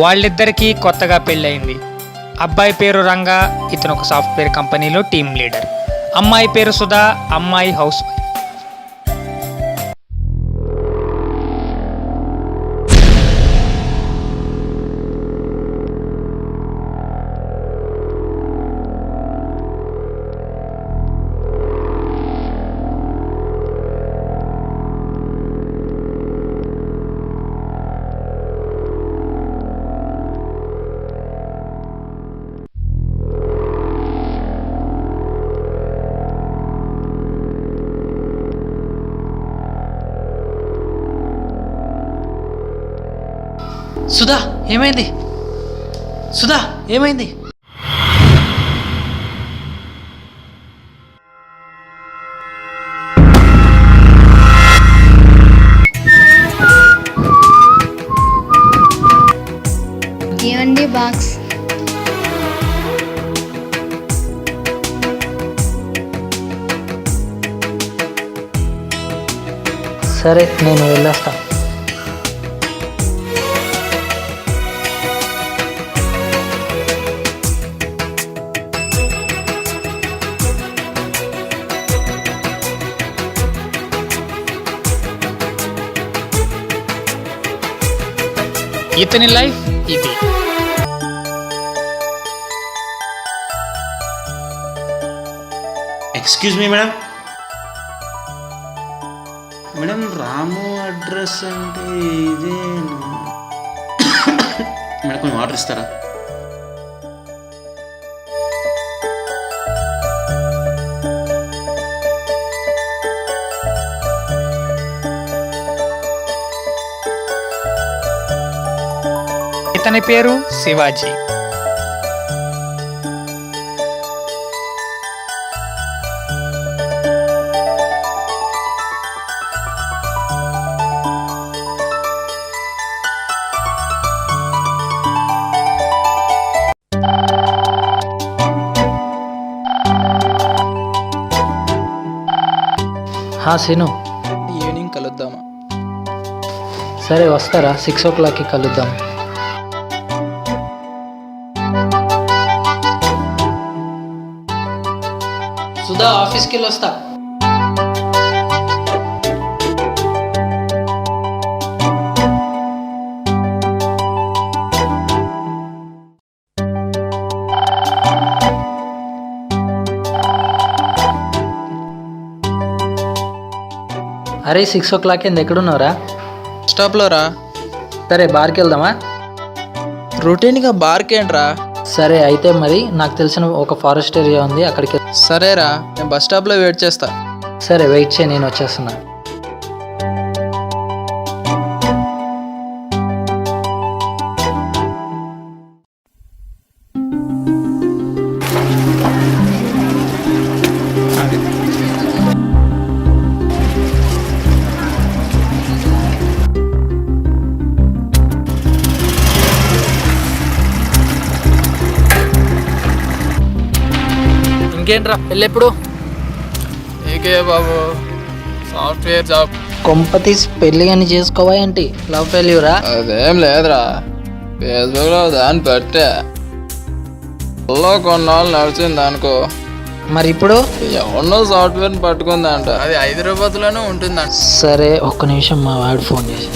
వాళ్ళిద్దరికీ కొత్తగా పెళ్ళయింది. అబ్బాయి పేరు రంగా, ఇతను ఒక సాఫ్ట్వేర్ కంపెనీలో టీమ్ లీడర్. అమ్మాయి పేరు సుధా, అమ్మాయి హౌస్ వైఫ్. సుధా ఏమైంది? సుధా ఏమైంది? ఏమండి బాక్స్? సరే, నేను వెళ్ళొస్తా. ఇతని లైఫ్ ఇది. Excuse me madam. Madam Ramu address అంటే ఇదేనా? మేడం కొంచెం వాటర్ ఇస్తారా? ఇతని పేరు శివాజీ. Scene, evening కలుద్దామా? సరే వస్తారా? 6 o'clockకి కలుద్దాం. సుధా ఆఫీస్కి వెళ్ళి వస్తా. అరే 6 o'clock ఏంది? ఎక్కడున్నావురా? స్టాప్లో రా. సరే బార్కి వెళ్దామా? రొటీన్గా బార్కి ఏంట్రా? సరే అయితే మరి నాకు తెలిసిన ఒక ఫారెస్ట్ ఏరియా ఉంది, అక్కడికి. సరేరా, నేను బస్ స్టాప్లో వెయిట్ చేస్తా. సరే వెయిట్ చేయి, నేను వచ్చేస్తున్నా. ఇంకేంట్రా పెళ్ళెప్పుడు? ఏకే బాబు, సాఫ్ట్వేర్ జాబ్. కొంపతీసి పెళ్ళి అని చేసుకోవా ఏంటి? లవ్ ఫెయిల్యూరా? అదేం లేదురా, ఫేస్బుక్లో దాన్ని పెట్టా, కొన్నాళ్ళు నడిచింది అనుకో. మరి ఇప్పుడు ఎవరినో సాఫ్ట్వేర్ని పట్టుకుందంట, అది హైదరాబాద్లోనే ఉంటుందంట. సరే ఒక్క నిమిషం, మా వాడు ఫోన్ చేసి.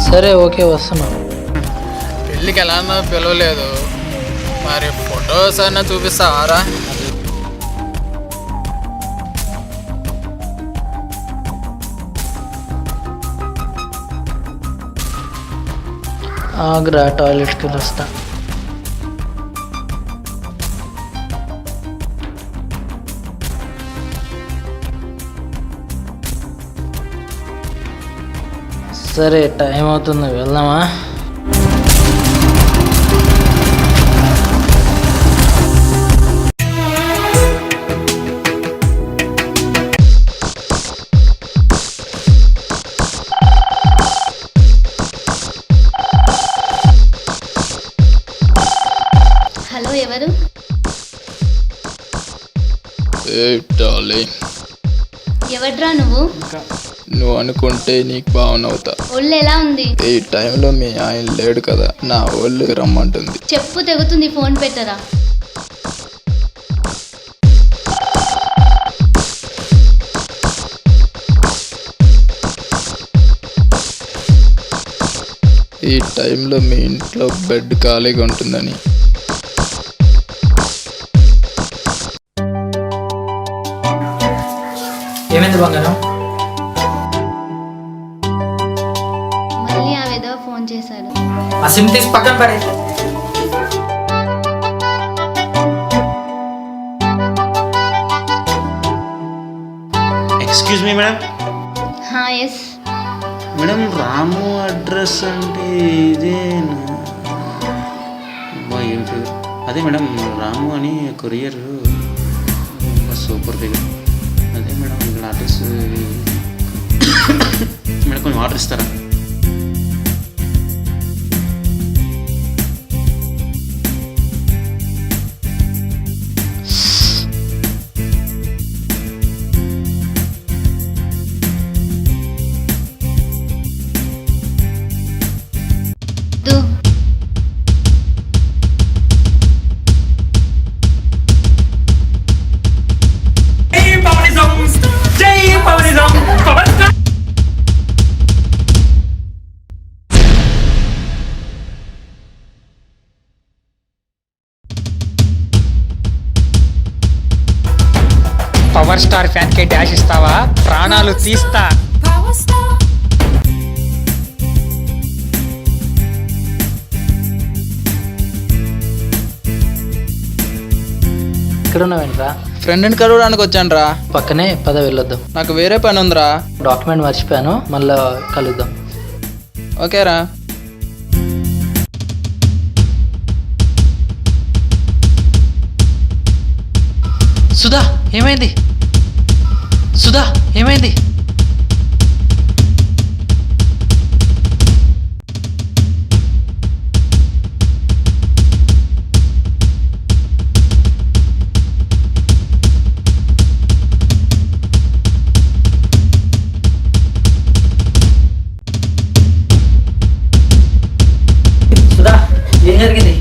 సరే ఓకే, వస్తున్నాం. పెళ్ళికి ఎలా అన్నా పిలవలేదు, మరి ఫొటోస్ అన్నా చూపిస్తావారా? ఆగ్రా, టాయిలెట్కి వస్తా. సరే టైం అవుతుంది, వెళ్దామా? హలో, ఎవరు? డార్లింగ్, ఎవడ్రా నువ్వు? నువ్వు అనుకుంటే నీకు బాగునవుతా. ఒళ్ళు ఎలా ఉంది? ఈ టైంలో మీ ఆయన లేడు కదా, నా ఒళ్ళు రమ్మంటుంది. చెప్పు తెగుతుంది, ఫోన్ పెట్టరా. ఈ టైంలో మీ ఇంట్లో బెడ్ ఖాళీగా ఉంటుందని. ఏమైంది బంగారం? మళ్ళీ ఆ విధవ ఫోన్ చేశాడు. ఆ సిమ్ తీసి పక్కన పడే. Excuse me madam. Yes. Madam Ramu address అంటే ఇదేనా? ఏం ఫిగర్ అదే మేడం, రాము అని కొరియర్ సూపర్ ఫిగర్. అదే మేడం ఇక్కడ అడ్రస్. మేడం కొంచెం ఆర్డర్ ఇస్తారా? పవర్ స్టార్ ఫ్యాన్ కి డాష్ ఇస్తావా? ప్రాణాలు తీస్తా. ఇక్కడ ఉన్నావేంట్రా? ఫ్రెండ్ని కలవడానికి వచ్చాను రా. పక్కనే పద వెళ్ళొద్దాం. నాకు వేరే పని ఉందిరా. డాక్యుమెంట్ మర్చిపోయాను, మళ్ళా కలుద్దాం. ఓకేరా. సుధా ఏమైంది? సుధా ఏమైంది? సుధా ఏం జరిగింది?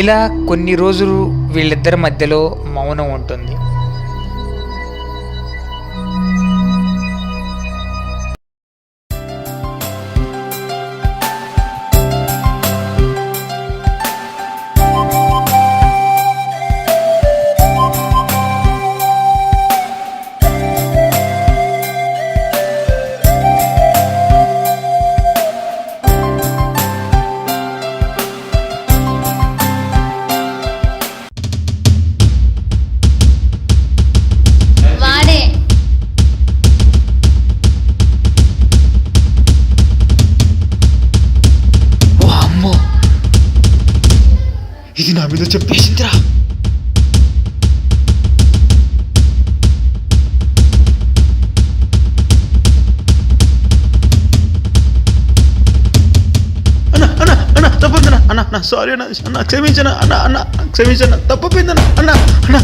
ఇలా కొన్ని రోజులు వీళ్ళిద్దరి మధ్యలో మౌనం ఉంటుంది. ఇది నా మీద చెప్పేసిందిరా. అన్న అన్న అన్న తప్పొద్దన్న అన్న అన్న సారీ అన్న అన్న క్షమించనా అన్న అన్న క్షమించన్న తప్పపోయిందన్న అన్న అన్న.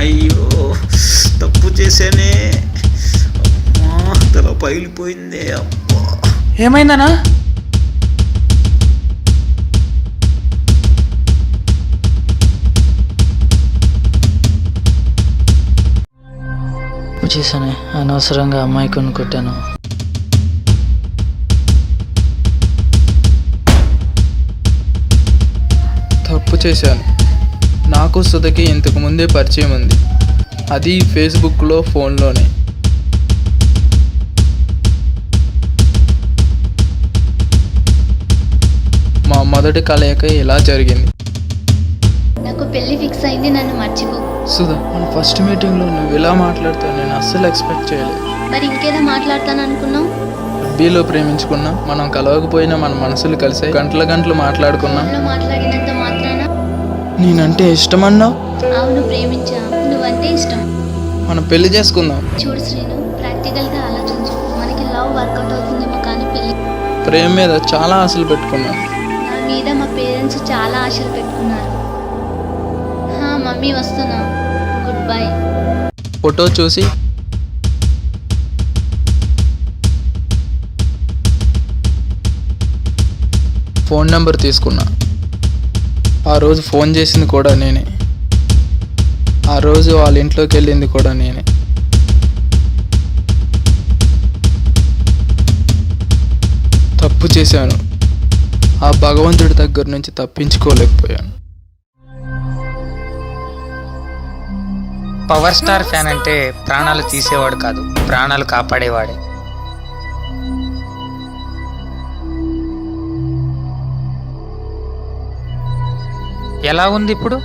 అయ్యో తప్పు చేశానే, అమ్మా తల పగిలిపోయిందే. అబ్బా ఏమైందనా? చేశానే, అనవసరంగా అమ్మాయి కొని కొట్టాను. తప్పు చేశాను. నాకు సుధకి ఇంతకు ముందే పరిచయం ఉంది, అది ఫేస్బుక్లో ఫోన్లోనే. మా మొదటి కలయిక ఇలా జరిగింది. నాకు పెళ్లి ఫిక్స్ అయింది, నన్ను మర్చిపో. సుధా, మన ఫస్ట్ మీటింగ్లో నువ్వు ఇలా మాట్లాడుతావు నేను అస్సలు ఎక్స్పెక్ట్ చేయలేదు. మరి ఇంకేదో మాట్లాడతాను అనుకున్నావు? బీలో ప్రేమించుకున్నాం, మనం కలవకపోయినా మన మనసులు కలిసాయి, గంటల గంటలు మాట్లాడుకున్నాం. మాట్లాడినంత మాత్రాన నేనంటే ఇష్టమన్నావు. అవును, ప్రేమించా. నువ్వంటే ఇష్టం. మనం పెళ్లి చేసుకుందాం. చూడు శ్రీను, ప్రాక్టికల్గా ఆలోచించు. మనకి లవ్ వర్కౌట్ అవుతుందేమో కానీ పెళ్ళి. ప్రేమ మీద చాలా ఆశలు పెట్టుకున్నాను. నా మీద మా పేరెంట్స్ చాలా ఆశలు పెట్టుకున్నారు. మమ్మీ వస్తున్నా. Good bye. ఫోటో చూసి ఫోన్ నెంబర్ తీసుకున్నా. ఆ రోజు ఫోన్ చేసింది కూడా నేనే. ఆ రోజు వాళ్ళ ఇంట్లోకి వెళ్ళింది కూడా నేనే. తప్పు చేశాను. ఆ భగవంతుడి దగ్గర నుంచి తప్పించుకోలేకపోయాను. పవర్ స్టార్ ఫ్యాన్ అంటే ప్రాణాలు తీసేవాడు కాదు, ప్రాణాలు కాపాడేవాడే. ఎలా ఉంది ఇప్పుడు?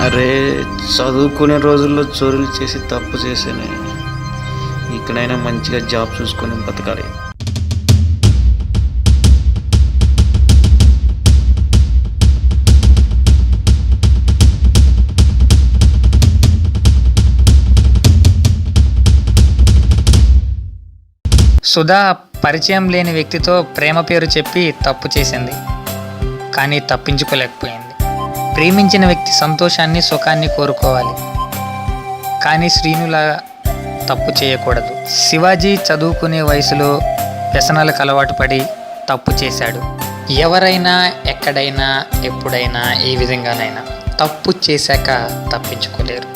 అరే, చదువుకునే రోజుల్లో చోరీలు చేసి తప్పు చేశానే. ఇక్కడైనా మంచిగా జాబ్ చూసుకొని బతకాలి. సుధా పరిచయం లేని వ్యక్తితో ప్రేమ పేరు చెప్పి తప్పు చేసింది, కానీ తప్పించుకోలేకపోయింది. ప్రేమించిన వ్యక్తి సంతోషాన్ని, సుఖాన్ని కోరుకోవాలి, కానీ శ్రీనులా తప్పు చేయకూడదు. శివాజీ చదువుకునే వయసులో వ్యసనాలకు అలవాటు పడి తప్పు చేశాడు. ఎవరైనా ఎక్కడైనా ఎప్పుడైనా ఏ విధంగానైనా తప్పు చేశాక తప్పించుకోలేరు.